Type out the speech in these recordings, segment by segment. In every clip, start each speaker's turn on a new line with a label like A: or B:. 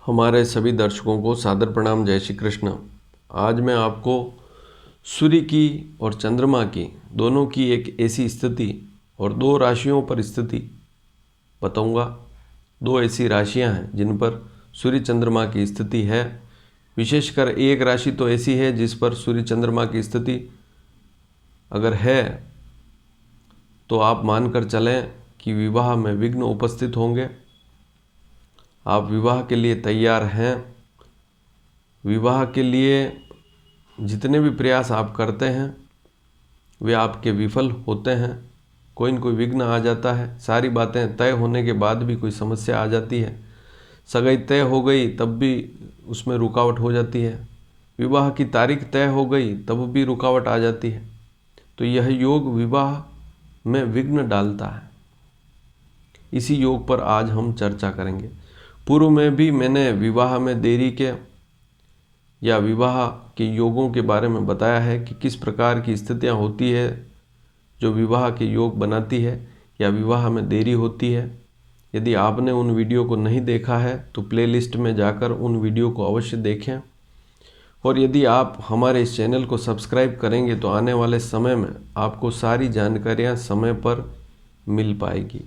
A: हमारे सभी दर्शकों को सादर प्रणाम। जय श्री कृष्ण। आज मैं आपको सूर्य की और चंद्रमा की दोनों की एक ऐसी स्थिति और दो राशियों पर स्थिति बताऊंगा। दो ऐसी राशियां हैं जिन पर सूर्य चंद्रमा की स्थिति है। विशेषकर एक राशि तो ऐसी है जिस पर सूर्य चंद्रमा की स्थिति अगर है तो आप मानकर चलें कि विवाह में विघ्न उपस्थित होंगे। आप विवाह के लिए तैयार हैं। विवाह के लिए जितने भी प्रयास आप करते हैं वे आपके विफल होते हैं। कोई न कोई विघ्न आ जाता है। सारी बातें तय होने के बाद भी कोई समस्या आ जाती है। सगाई तय हो गई तब भी उसमें रुकावट हो जाती है। विवाह की तारीख तय हो गई तब भी रुकावट आ जाती है। तो यह योग विवाह में विघ्न डालता है। इसी योग पर आज हम चर्चा करेंगे। पूर्व में भी मैंने विवाह में देरी के या विवाह के योगों के बारे में बताया है कि किस प्रकार की स्थितियां होती है जो विवाह के योग बनाती है या विवाह में देरी होती है। यदि आपने उन वीडियो को नहीं देखा है तो प्लेलिस्ट में जाकर उन वीडियो को अवश्य देखें। और यदि आप हमारे इस चैनल को सब्सक्राइब करेंगे तो आने वाले समय में आपको सारी जानकारियां समय पर मिल पाएगी।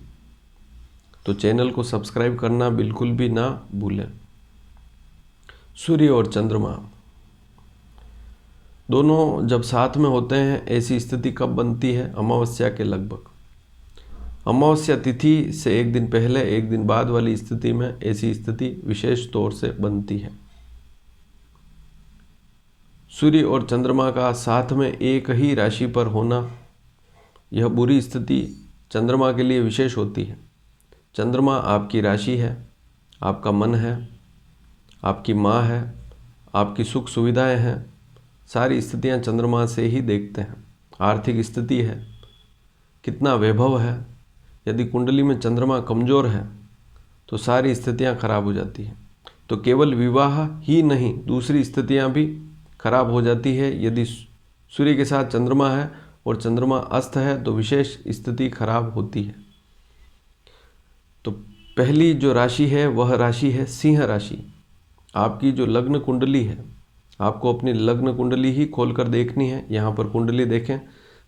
A: तो चैनल को सब्सक्राइब करना बिल्कुल भी ना भूलें। सूर्य और चंद्रमा दोनों जब साथ में होते हैं ऐसी स्थिति कब बनती है? अमावस्या के लगभग। अमावस्या तिथि से एक दिन पहले एक दिन बाद वाली स्थिति में ऐसी स्थिति विशेष तौर से बनती है। सूर्य और चंद्रमा का साथ में एक ही राशि पर होना यह बुरी स्थिति चंद्रमा के लिए विशेष होती है। चंद्रमा आपकी राशि है, आपका मन है, आपकी माँ है, आपकी सुख सुविधाएं हैं। सारी स्थितियां चंद्रमा से ही देखते हैं। आर्थिक स्थिति है, कितना वैभव है। यदि कुंडली में चंद्रमा कमज़ोर है तो सारी स्थितियां खराब हो जाती हैं। तो केवल विवाह ही नहीं दूसरी स्थितियां भी खराब हो जाती है। यदि सूर्य के साथ चंद्रमा है और चंद्रमा अस्त है तो विशेष स्थिति खराब होती है। तो पहली जो राशि है वह राशि है सिंह राशि। आपकी जो लग्न कुंडली है, आपको अपनी लग्न कुंडली ही खोलकर देखनी है। यहाँ पर कुंडली देखें,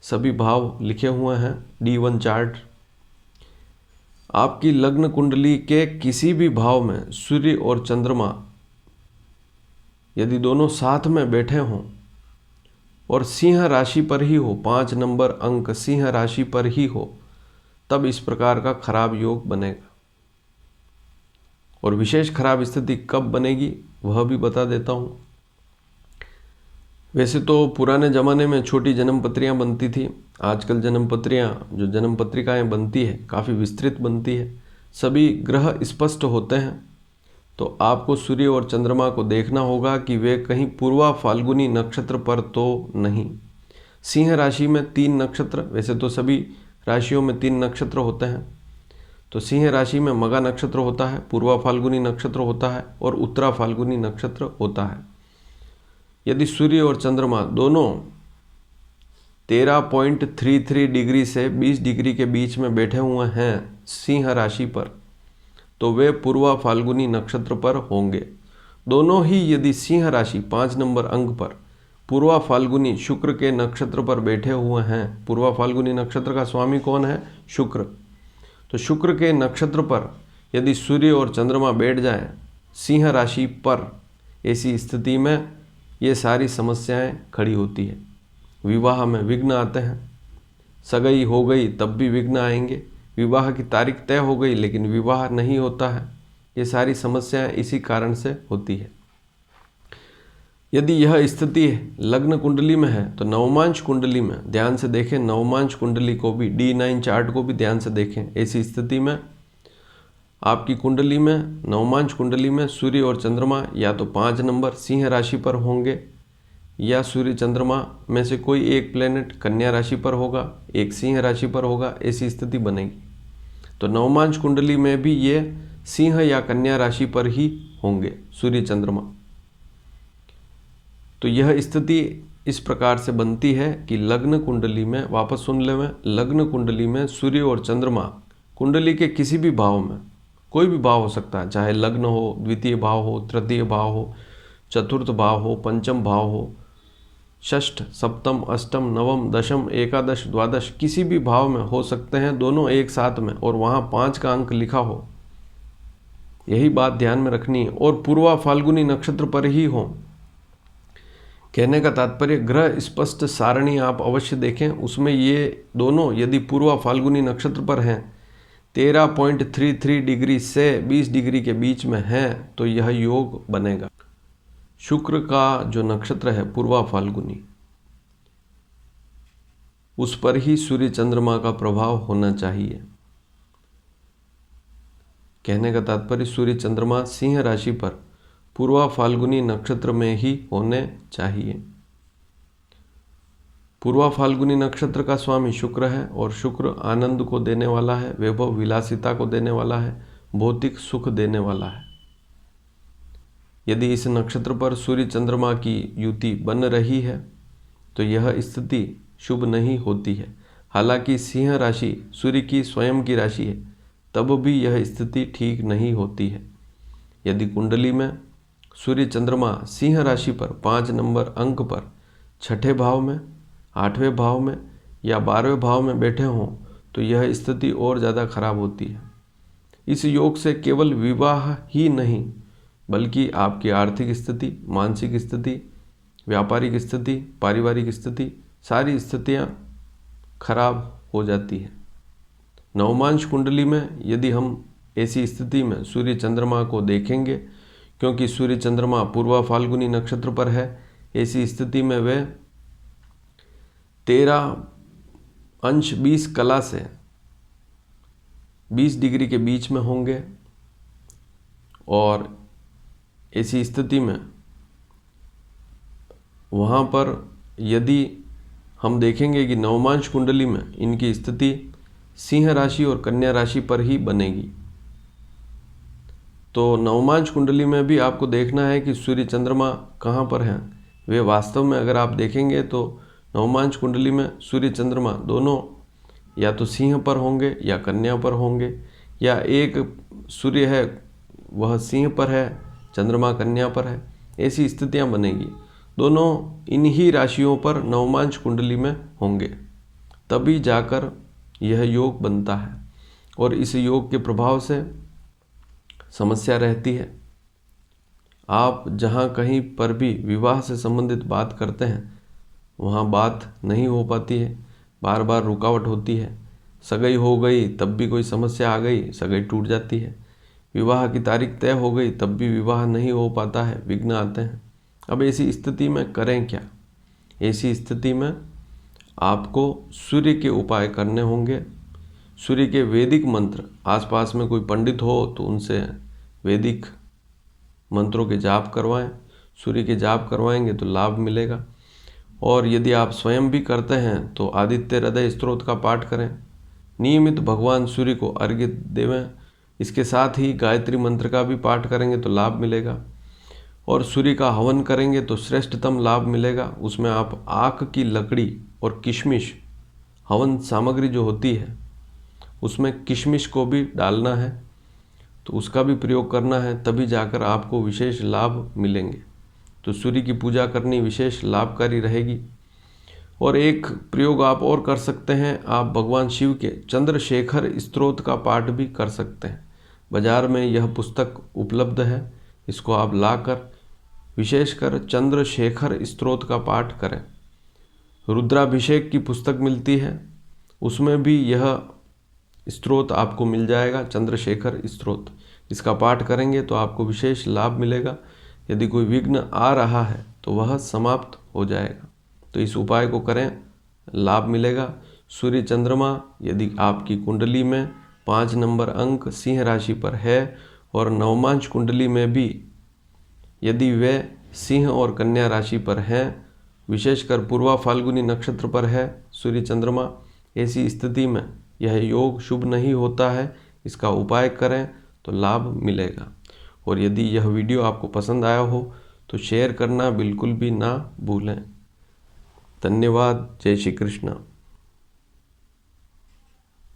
A: सभी भाव लिखे हुए हैं, D1 चार्ट। आपकी लग्न कुंडली के किसी भी भाव में सूर्य और चंद्रमा यदि दोनों साथ में बैठे हों और सिंह राशि पर ही हो, 5 नंबर अंक सिंह राशि पर ही हो, तब इस प्रकार का खराब योग बनेगा। और विशेष खराब स्थिति कब बनेगी वह भी बता देता हूँ। वैसे तो पुराने ज़माने में छोटी जन्म पत्रियाँ बनती थी। आजकल जन्म पत्रियाँ जो जन्म पत्रिकाएँ बनती है काफ़ी विस्तृत बनती है। सभी ग्रह स्पष्ट होते हैं। तो आपको सूर्य और चंद्रमा को देखना होगा कि वे कहीं पूर्वा फाल्गुनी नक्षत्र पर तो नहीं। सिंह राशि में 3 नक्षत्र, वैसे तो सभी राशियों में 3 नक्षत्र होते हैं। तो सिंह राशि में मगा नक्षत्र होता है, पूर्वा फाल्गुनी नक्षत्र होता है और उत्तरा फाल्गुनी नक्षत्र होता है। यदि सूर्य और चंद्रमा दोनों 13.33 डिग्री से 20 डिग्री के बीच में बैठे हुए हैं सिंह राशि पर, तो वे पूर्वा फाल्गुनी नक्षत्र पर होंगे। दोनों ही यदि सिंह राशि 5 नंबर अंक पर पूर्वा फाल्गुनी शुक्र के नक्षत्र पर बैठे हुए हैं। पूर्वा फाल्गुनी नक्षत्र का स्वामी कौन है? शुक्र। तो शुक्र के नक्षत्र पर यदि सूर्य और चंद्रमा बैठ जाएं सिंह राशि पर, ऐसी स्थिति में ये सारी समस्याएं खड़ी होती है। विवाह में विघ्न आते हैं। सगाई हो गई तब भी विघ्न आएंगे। विवाह की तारीख तय हो गई लेकिन विवाह नहीं होता है। ये सारी समस्याएं इसी कारण से होती है। यदि यह स्थिति लग्न कुंडली में है तो नवमांश कुंडली में ध्यान से देखें। नवमांश कुंडली को भी D9 चार्ट को भी ध्यान से देखें। ऐसी स्थिति में आपकी कुंडली में नवमांश कुंडली में सूर्य और चंद्रमा या तो 5 नंबर सिंह राशि पर होंगे या सूर्य चंद्रमा में से कोई एक प्लेनेट कन्या राशि पर होगा, एक सिंह राशि पर होगा। ऐसी स्थिति बनेगी। तो नवमांश कुंडली में भी ये सिंह या कन्या राशि पर ही होंगे सूर्य चंद्रमा। तो यह स्थिति इस प्रकार से बनती है कि लग्न कुंडली में, वापस सुन लें, लग्न कुंडली में सूर्य और चंद्रमा कुंडली के किसी भी भाव में कोई भी भाव हो सकता है, चाहे लग्न हो, द्वितीय भाव हो, तृतीय भाव हो, चतुर्थ भाव हो, पंचम भाव हो, षष्ठ, सप्तम, अष्टम, नवम, दशम, एकादश, द्वादश, किसी भी भाव में हो सकते हैं दोनों एक साथ में, और वहाँ 5 का अंक लिखा हो। यही बात ध्यान में रखनी है। और पूर्वा फाल्गुनी नक्षत्र पर ही हो। कहने का तात्पर्य, ग्रह स्पष्ट सारणी आप अवश्य देखें, उसमें ये दोनों यदि पूर्वा फाल्गुनी नक्षत्र पर हैं, 13.33 डिग्री से 20 डिग्री के बीच में हैं, तो यह योग बनेगा। शुक्र का जो नक्षत्र है पूर्वा फाल्गुनी, उस पर ही सूर्य चंद्रमा का प्रभाव होना चाहिए। कहने का तात्पर्य, सूर्य चंद्रमा सिंह राशि पर पूर्वा फाल्गुनी नक्षत्र में ही होने चाहिए। पूर्वा फाल्गुनी नक्षत्र का स्वामी शुक्र है, और शुक्र आनंद को देने वाला है, वैभव विलासिता को देने वाला है, भौतिक सुख देने वाला है। यदि इस नक्षत्र पर सूर्य चंद्रमा की युति बन रही है तो यह स्थिति शुभ नहीं होती है। हालांकि सिंह राशि सूर्य की स्वयं की राशि है, तब भी यह स्थिति ठीक नहीं होती है। यदि कुंडली में सूर्य चंद्रमा सिंह राशि पर 5 नंबर अंक पर 6ठे भाव में, 8वें भाव में या 12वें भाव में बैठे हों तो यह स्थिति और ज़्यादा खराब होती है। इस योग से केवल विवाह ही नहीं बल्कि आपकी आर्थिक स्थिति, मानसिक स्थिति, व्यापारिक स्थिति, पारिवारिक स्थिति, सारी स्थितियां खराब हो जाती है। नवमांश कुंडली में यदि हम ऐसी स्थिति में सूर्य चंद्रमा को देखेंगे, क्योंकि सूर्य चंद्रमा पूर्वा फाल्गुनी नक्षत्र पर है, ऐसी स्थिति में वे 13° 20 कला से 20 डिग्री के बीच में होंगे। और ऐसी स्थिति में वहाँ पर यदि हम देखेंगे कि नवमांश कुंडली में इनकी स्थिति सिंह राशि और कन्या राशि पर ही बनेगी, तो नवमांश कुंडली में भी आपको देखना है कि सूर्य चंद्रमा कहाँ पर हैं। वे वास्तव में अगर आप देखेंगे तो नवमांश कुंडली में सूर्य चंद्रमा दोनों या तो सिंह पर होंगे या कन्या पर होंगे, या एक सूर्य है वह सिंह पर है, चंद्रमा कन्या पर है, ऐसी स्थितियां बनेगी। दोनों इन्हीं राशियों पर नवमांश कुंडली में होंगे, तभी जाकर यह योग बनता है। और इस योग के प्रभाव से समस्या रहती है। आप जहाँ कहीं पर भी विवाह से संबंधित बात करते हैं वहाँ बात नहीं हो पाती है, बार बार रुकावट होती है। सगाई हो गई तब भी कोई समस्या आ गई, सगाई टूट जाती है। विवाह की तारीख तय हो गई तब भी विवाह नहीं हो पाता है, विघ्न आते हैं। अब ऐसी स्थिति में करें क्या? ऐसी स्थिति में आपको सूर्य के उपाय करने होंगे। सूर्य के वैदिक मंत्र, आसपास में कोई पंडित हो तो उनसे वैदिक मंत्रों के जाप करवाएं। सूर्य के जाप करवाएंगे तो लाभ मिलेगा। और यदि आप स्वयं भी करते हैं तो आदित्य हृदय स्तोत्र का पाठ करें। नियमित भगवान सूर्य को अर्घ्य देवें। इसके साथ ही गायत्री मंत्र का भी पाठ करेंगे तो लाभ मिलेगा। और सूर्य का हवन करेंगे तो श्रेष्ठतम लाभ मिलेगा। उसमें आप आक की लकड़ी और किशमिश, हवन सामग्री जो होती है उसमें किशमिश को भी डालना है, तो उसका भी प्रयोग करना है, तभी जाकर आपको विशेष लाभ मिलेंगे। तो सूर्य की पूजा करनी विशेष लाभकारी रहेगी। और एक प्रयोग आप और कर सकते हैं, आप भगवान शिव के चंद्रशेखर स्तोत्र का पाठ भी कर सकते हैं। बाजार में यह पुस्तक उपलब्ध है, इसको आप लाकर विशेषकर चंद्रशेखर स्तोत्र का पाठ करें। रुद्राभिषेक की पुस्तक मिलती है, उसमें भी यह स्तोत्र आपको मिल जाएगा, चंद्रशेखर स्तोत्र। इसका पाठ करेंगे तो आपको विशेष लाभ मिलेगा। यदि कोई विघ्न आ रहा है तो वह समाप्त हो जाएगा। तो इस उपाय को करें, लाभ मिलेगा। सूर्य चंद्रमा यदि आपकी कुंडली में 5 नंबर अंक सिंह राशि पर है और नवमांश कुंडली में भी यदि वे सिंह और कन्या राशि पर हैं, विशेषकर पूर्वा फाल्गुनी नक्षत्र पर है सूर्य चंद्रमा, ऐसी स्थिति में यह योग शुभ नहीं होता है। इसका उपाय करें तो लाभ मिलेगा। और यदि यह वीडियो आपको पसंद आया हो तो शेयर करना बिल्कुल भी ना भूलें। धन्यवाद। जय श्री कृष्ण।